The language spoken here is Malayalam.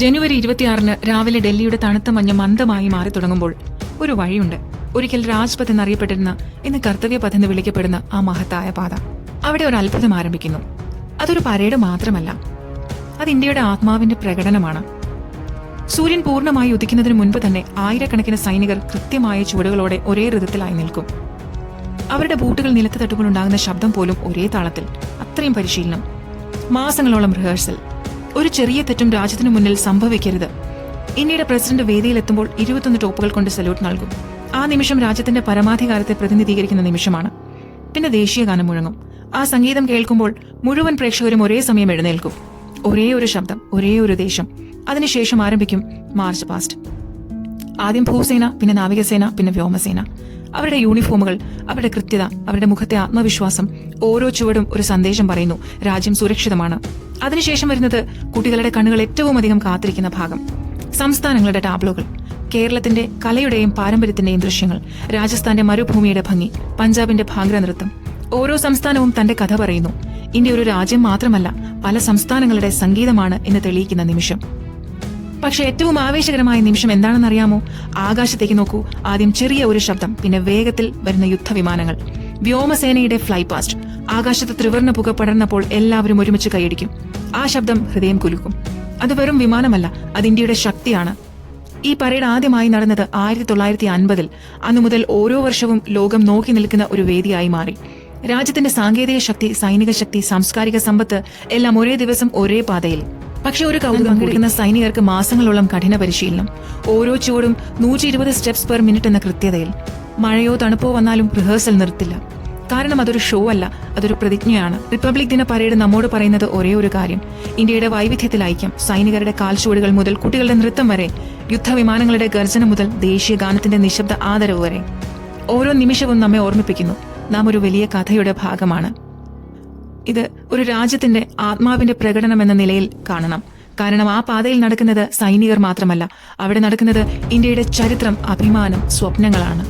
ജനുവരി 26 രാവിലെ ഡൽഹിയുടെ തണുത്ത മഞ്ഞ് മന്ദമായി മാറി തുടങ്ങുമ്പോൾ ഒരു വഴിയുണ്ട്. ഒരിക്കൽ രാജ്പഥ് എന്നറിയപ്പെട്ടിരുന്ന ഇന്ന് കർത്തവ്യപഥ് എന്ന് വിളിക്കപ്പെടുന്ന ആ മഹത്തായ പാത. അവിടെ ഒരു അത്ഭുതം ആരംഭിക്കുന്നു. അതൊരു പരേഡ് മാത്രമല്ല, അത് ഇന്ത്യയുടെ ആത്മാവിന്റെ പ്രകടനമാണ്. സൂര്യൻ പൂർണ്ണമായി ഉദിക്കുന്നതിന് മുൻപ് തന്നെ ആയിരക്കണക്കിന് സൈനികർ കൃത്യമായ ചുവടുകളോടെ ഒരേ ഋതത്തിലായി നിൽക്കും. അവരുടെ ബൂട്ടുകൾ നിലത്ത് തട്ടുമ്പോൾ ഉണ്ടാകുന്ന ശബ്ദം പോലും ഒരേ താളത്തിൽ. അത്രയും പരിശീലനം, മാസങ്ങളോളം റിഹേഴ്സൽ. ഒരു ചെറിയ തെറ്റും രാജ്യത്തിനു മുന്നിൽ സംഭവിക്കരുത്. ഇന്ത്യയുടെ പ്രസിഡന്റ് വേദിയിലെത്തുമ്പോൾ 21 ടോപ്പുകൾ കൊണ്ട് സല്യൂട്ട് നൽകും. ആ നിമിഷം രാജ്യത്തിന്റെ പരമാധികാരത്തെ പ്രതിനിധീകരിക്കുന്ന നിമിഷമാണ്. പിന്നെ ദേശീയ ഗാനം മുഴങ്ങും. ആ സംഗീതം കേൾക്കുമ്പോൾ മുഴുവൻ പ്രേക്ഷകരും ഒരേ സമയം എഴുന്നേൽക്കും. ഒരേ ഒരു ശബ്ദം, ഒരേ ഒരു ദേശം. അതിനുശേഷം ആരംഭിക്കും മാർച്ച് പാസ്റ്റ്. ആദ്യം ഭൂസേന, പിന്നെ നാവികസേന, പിന്നെ വ്യോമസേന. അവരുടെ യൂണിഫോമുകൾ, അവരുടെ കൃത്യത, അവരുടെ മുഖത്തെ ആത്മവിശ്വാസം, ഓരോ ചുവടും ഒരു സന്ദേശം പറയുന്നു: രാജ്യം സുരക്ഷിതമാണ്. അതിനുശേഷം വരുന്നത് കുട്ടികളുടെ കണ്ണുകൾ ഏറ്റവും അധികം കാത്തിരിക്കുന്ന ഭാഗം: സംസ്ഥാനങ്ങളുടെ ടാബ്ലോകൾ. കേരളത്തിന്റെ കലയുടെയും പാരമ്പര്യത്തിന്റെയും ദൃശ്യങ്ങൾ, രാജസ്ഥാന്റെ മരുഭൂമിയുടെ ഭംഗി, പഞ്ചാബിന്റെ ഭാംഗ്ര നൃത്തം. ഓരോ സംസ്ഥാനവും തന്റെ കഥ പറയുന്നു. ഇന്ത്യ ഒരു രാജ്യം മാത്രമല്ല, പല സംസ്ഥാനങ്ങളുടെ സംഗീതമാണ് എന്ന് തെളിയിക്കുന്ന നിമിഷം. പക്ഷെ ഏറ്റവും ആവേശകരമായ നിമിഷം എന്താണെന്നറിയാമോ? ആകാശത്തേക്ക് നോക്കൂ. ആദ്യം ചെറിയ ഒരു ശബ്ദം, പിന്നെ വേഗത്തിൽ വരുന്ന യുദ്ധവിമാനങ്ങൾ. വ്യോമസേനയുടെ ഫ്ലൈ പാസ്റ്റ്. ആകാശത്ത് ത്രിവർണ്ണ പുക പടർന്നപ്പോൾ എല്ലാവരും ഒരുമിച്ച് കൈയടിക്കും. ആ ശബ്ദം ഹൃദയം കുലുക്കും. അത് വെറും വിമാനമല്ല, അത് ഇന്ത്യയുടെ ശക്തിയാണ്. ഈ പരേഡ് ആദ്യമായി നടന്നത് 1950-ൽ. അന്നു മുതൽ ഓരോ വർഷവും ലോകം നോക്കി നിൽക്കുന്ന ഒരു വേദിയായി മാറി. രാജ്യത്തിന്റെ സാങ്കേതിക ശക്തി, സൈനിക ശക്തി, സാംസ്കാരിക സമ്പത്ത് എല്ലാം ഒരേ ദിവസം ഒരേ പാതയിൽ. പക്ഷെ ഒരു കൗതുകം, പങ്കെടുക്കുന്ന സൈനികർക്ക് മാസങ്ങളോളം കഠിന പരിശീലനം. ഓരോ ചുവടും 120 സ്റ്റെപ്സ് പെർ മിനിറ്റ് എന്ന കൃത്യതയിൽ. മഴയോ തണുപ്പോ വന്നാലും റിഹേഴ്സൽ നിർത്തില്ല. കാരണം അതൊരു ഷോ അല്ല, അതൊരു പ്രതിജ്ഞയാണ്. റിപ്പബ്ലിക് ദിന പരേഡ് നമ്മോട് പറയുന്നത് ഒരേ ഒരു കാര്യം: ഇന്ത്യയുടെ വൈവിധ്യത്തിൽ ഐക്യം. സൈനികരുടെ കാൽച്ചുവടുകൾ മുതൽ കുട്ടികളുടെ നൃത്തം വരെ, യുദ്ധവിമാനങ്ങളുടെ ഗർജനം മുതൽ ദേശീയ ഗാനത്തിന്റെ നിശബ്ദ ആദരവ് വരെ, ഓരോ നിമിഷവും നമ്മെ ഓർമ്മിപ്പിക്കുന്നു: നാം ഒരു വലിയ കഥയുടെ ഭാഗമാണ്. ഇത് ഒരു രാജ്യത്തിന്റെ ആത്മാവിന്റെ പ്രകടനം എന്ന നിലയിൽ കാണണം. കാരണം ആ പാതയിൽ നടക്കുന്നത് സൈനികർ മാത്രമല്ല, അവിടെ നടക്കുന്നത് ഇന്ത്യയുടെ ചരിത്രം, അഭിമാനം, സ്വപ്നങ്ങളാണ്.